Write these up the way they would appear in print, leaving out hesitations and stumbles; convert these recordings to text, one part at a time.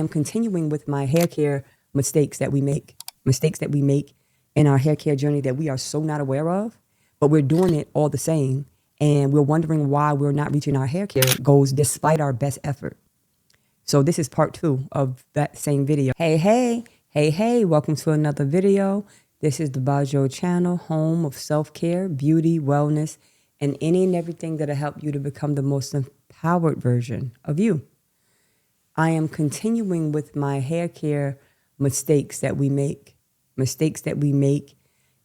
I'm continuing with my hair care mistakes that we make in our hair care journey that we are so not aware of, but we're doing it all the same. And we're wondering why we're not reaching our hair care goals despite our best effort. So this is part 2 of that same video. Hey, welcome to another video. This is the Bajo channel, home of self-care, beauty, wellness, and any and everything that'll help you to become the most empowered version of you. I am continuing with my hair care mistakes that we make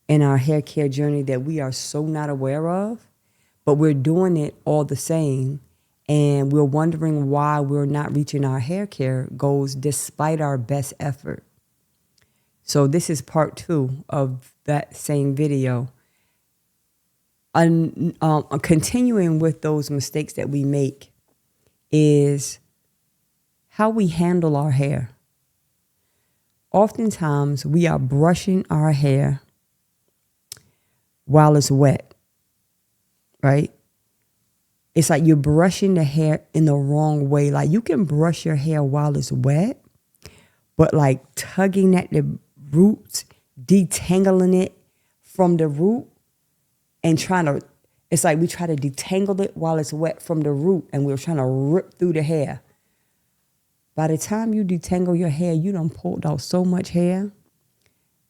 in our hair care journey that we are so not aware of, but we're doing it all the same. And we're wondering why we're not reaching our hair care goals despite our best effort. So this is part 2 of that same video. Continuing with those mistakes that we make is how we handle our hair. Oftentimes, we are brushing our hair while it's wet, right? It's like you're brushing the hair in the wrong way. Like you can brush your hair while it's wet, but like tugging at the roots, detangling it from the root and it's like we try to detangle it while it's wet from the root and we're trying to rip through the hair. By the time you detangle your hair, you done pulled out so much hair,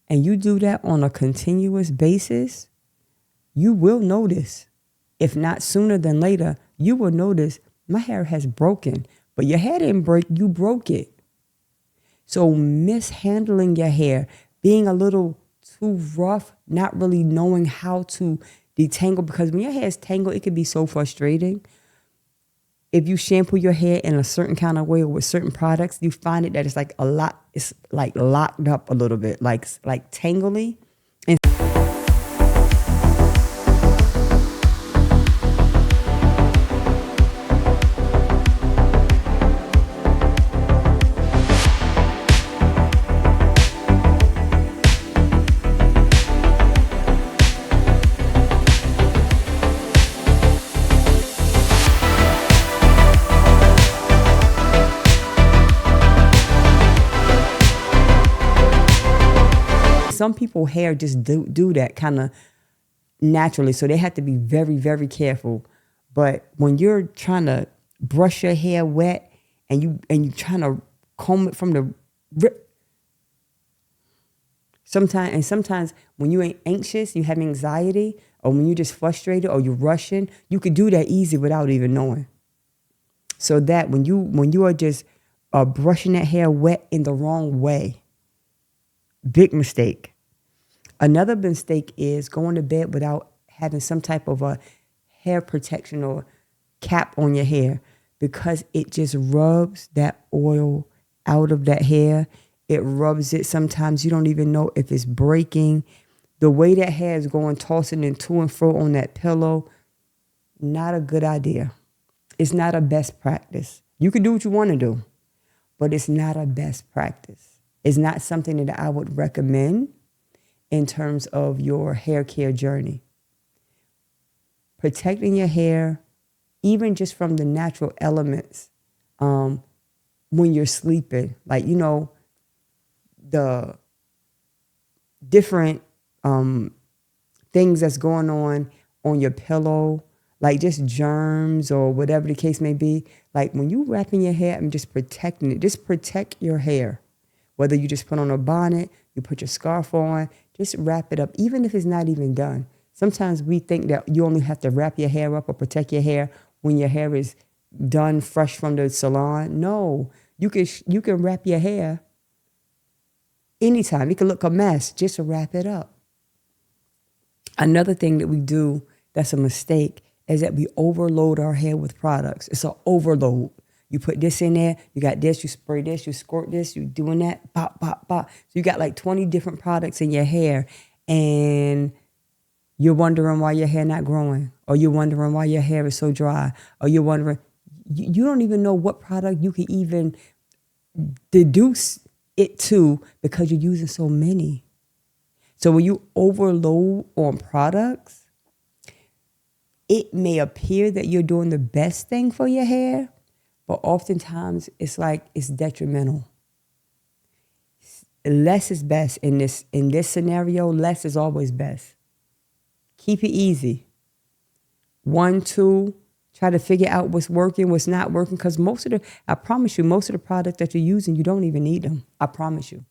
and you do that on a continuous basis, you will notice, if not sooner than later, you will notice my hair has broken, but your hair didn't break, you broke it. So mishandling your hair, being a little too rough, not really knowing how to detangle, because when your hair is tangled, it can be so frustrating. If you shampoo your hair in a certain kind of way or with certain products, you find it that it's like it's like locked up a little bit, like tangly. And some people hair just do that kind of naturally. So they have to be very, very careful. But when you're trying to brush your hair wet and you trying to comb it from the rip, sometimes when you ain't anxious, you have anxiety, or when you're just frustrated or you're rushing, you could do that easy without even knowing. So that when you are just brushing that hair wet in the wrong way, big mistake. Another mistake is going to bed without having some type of a hair protection or cap on your hair, because it just rubs that oil out of that hair. It rubs it. Sometimes you don't even know if it's breaking. The way that hair is going, tossing and to and fro on that pillow, not a good idea. It's not a best practice. You can do what you want to do, but it's not a best practice. It's not something that I would recommend in terms of your hair care journey. Protecting your hair, even just from the natural elements, when you're sleeping, like, the different things that's going on your pillow, like just germs or whatever the case may be. Like when you wrapping your hair and just protecting it, just protect your hair. Whether you just put on a bonnet, you put your scarf on, just wrap it up, even if it's not even done. Sometimes we think that you only have to wrap your hair up or protect your hair when your hair is done fresh from the salon. No, you can wrap your hair anytime. It can look a mess, just wrap it up. Another thing that we do that's a mistake is that we overload our hair with products. It's an overload. You put this in there, you got this, you spray this, you squirt this, you doing that, bop, bop, bop. So you got like 20 different products in your hair, and you're wondering why your hair not growing, or you're wondering why your hair is so dry, or you're wondering, you don't even know what product you can even deduce it to because you're using so many. So when you overload on products, it may appear that you're doing the best thing for your hair, but oftentimes it's detrimental. less is best in this scenario. Less is always best. Keep it easy. 1, 2, try to figure out what's working, what's not working. Because I promise you, most of the products that you're using, you don't even need them. I promise you.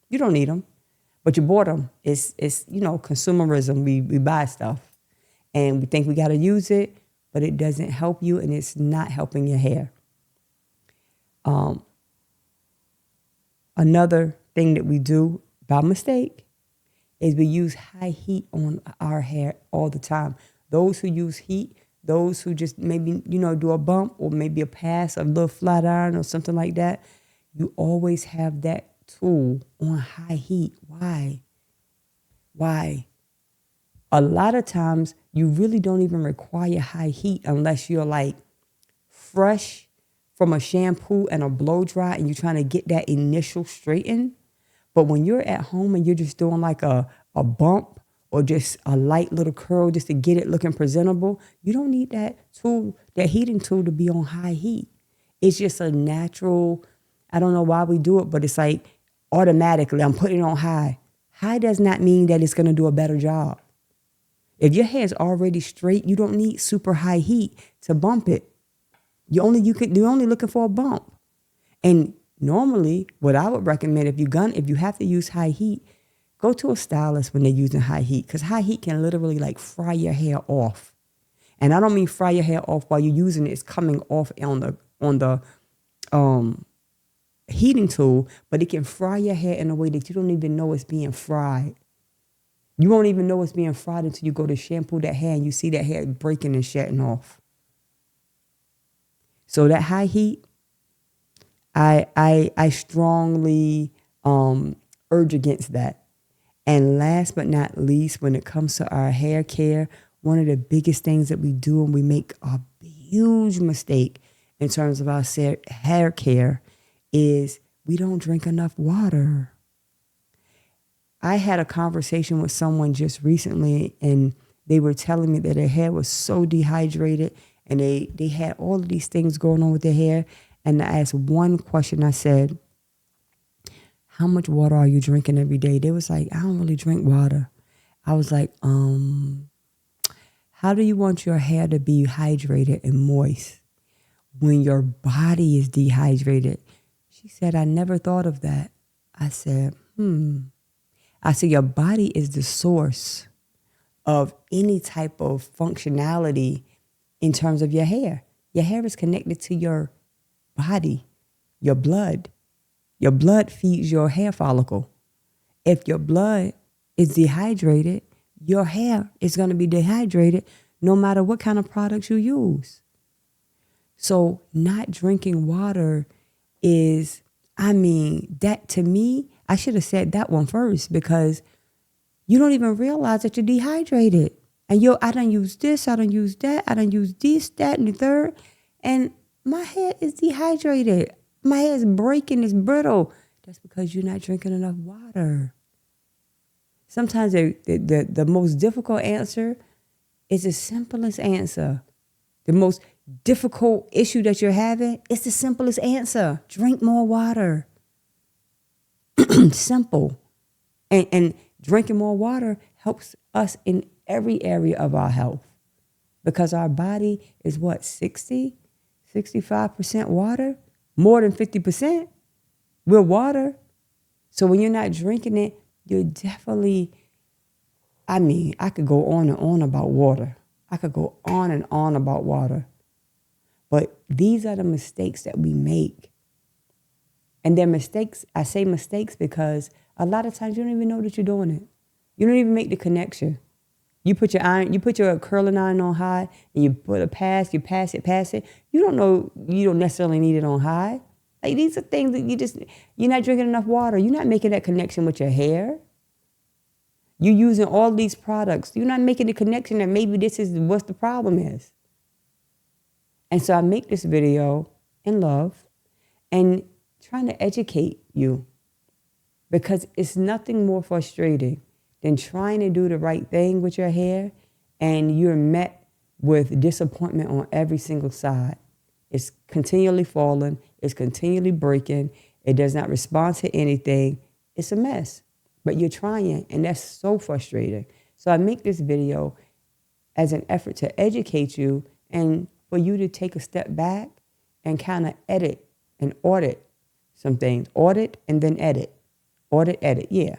You don't need them. But you bought them. It's consumerism. We buy stuff. And we think we got to use it, but it doesn't help you, and it's not helping your hair. Another thing that we do by mistake is we use high heat on our hair all the time. Those who use heat, those who just maybe, do a bump or maybe a pass, a little flat iron or something like that, you always have that tool on high heat. Why? A lot of times you really don't even require high heat unless you're like fresh from a shampoo and a blow dry and you're trying to get that initial straighten. But when you're at home and you're just doing like a bump or just a light little curl just to get it looking presentable, you don't need that tool, that heating tool, to be on high heat. It's just a natural, I don't know why we do it, but it's like automatically I'm putting it on high. High does not mean that it's going to do a better job. If your hair is already straight, you don't need super high heat to bump it. You're only looking for a bump. And normally, what I would recommend, if you have to use high heat, go to a stylist when they're using high heat, because high heat can literally like fry your hair off. And I don't mean fry your hair off while you're using it. It's coming off on the heating tool, but it can fry your hair in a way that you don't even know it's being fried. You won't even know it's being fried until you go to shampoo that hair and you see that hair breaking and shedding off. So that high heat, I strongly urge against that. And last but not least, when it comes to our hair care, one of the biggest things that we do, and we make a huge mistake in terms of our hair care, is we don't drink enough water. I had a conversation with someone just recently, and they were telling me that their hair was so dehydrated, and they had all of these things going on with their hair. And I asked one question. I said, how much water are you drinking every day? They was like, I don't really drink water. I was like, how do you want your hair to be hydrated and moist when your body is dehydrated? She said, I never thought of that. I said, I said, your body is the source of any type of functionality in terms of your hair. Your hair is connected to your body, your blood. Your blood feeds your hair follicle. If your blood is dehydrated, your hair is going to be dehydrated no matter what kind of products you use. So not drinking water is, that to me, I should have said that one first, because you don't even realize that you're dehydrated. And I done use this, I done use that, I done use this, that, and the third. And my hair is dehydrated. My hair is breaking, it's brittle. That's because you're not drinking enough water. Sometimes the most difficult answer is the simplest answer. The most difficult issue that you're having, it's the simplest answer. Drink more water. Simple. And drinking more water helps us in every area of our health, because our body is 65% water, more than 50%. We're water. So when you're not drinking it, you're definitely, I could go on and on about water. I could go on and on about water. But these are the mistakes that we make. And they're mistakes. I say mistakes because a lot of times you don't even know that you're doing it. You don't even make the connection. You put your curling iron on high, and you put a pass, you pass it. You don't know, you don't necessarily need it on high. Like, these are things that you're not drinking enough water. You're not making that connection with your hair. You're using all these products. You're not making the connection that maybe this is what the problem is. And so I make this video in love and trying to educate you, because it's nothing more frustrating than trying to do the right thing with your hair and you're met with disappointment on every single side. It's continually falling. It's continually breaking. It does not respond to anything. It's a mess, but you're trying, and that's so frustrating. So I make this video as an effort to educate you and for you to take a step back and kind of edit and audit some things. Audit and then edit. Audit, edit, yeah.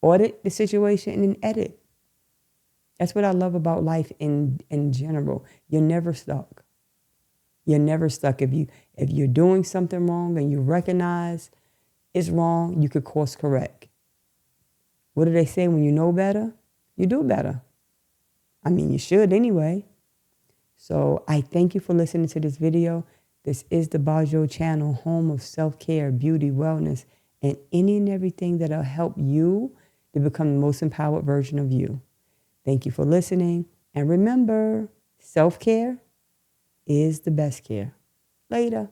Audit the situation and then edit. That's what I love about life in general. You're never stuck. You're never stuck. If you're doing something wrong and you recognize it's wrong, you could course correct. What do they say? When you know better, you do better. I mean, you should anyway. So I thank you for listening to this video. This is the Bajo channel, home of self-care, beauty, wellness, and any and everything that'll help you to become the most empowered version of you. Thank you for listening. And remember, self-care is the best care. Later.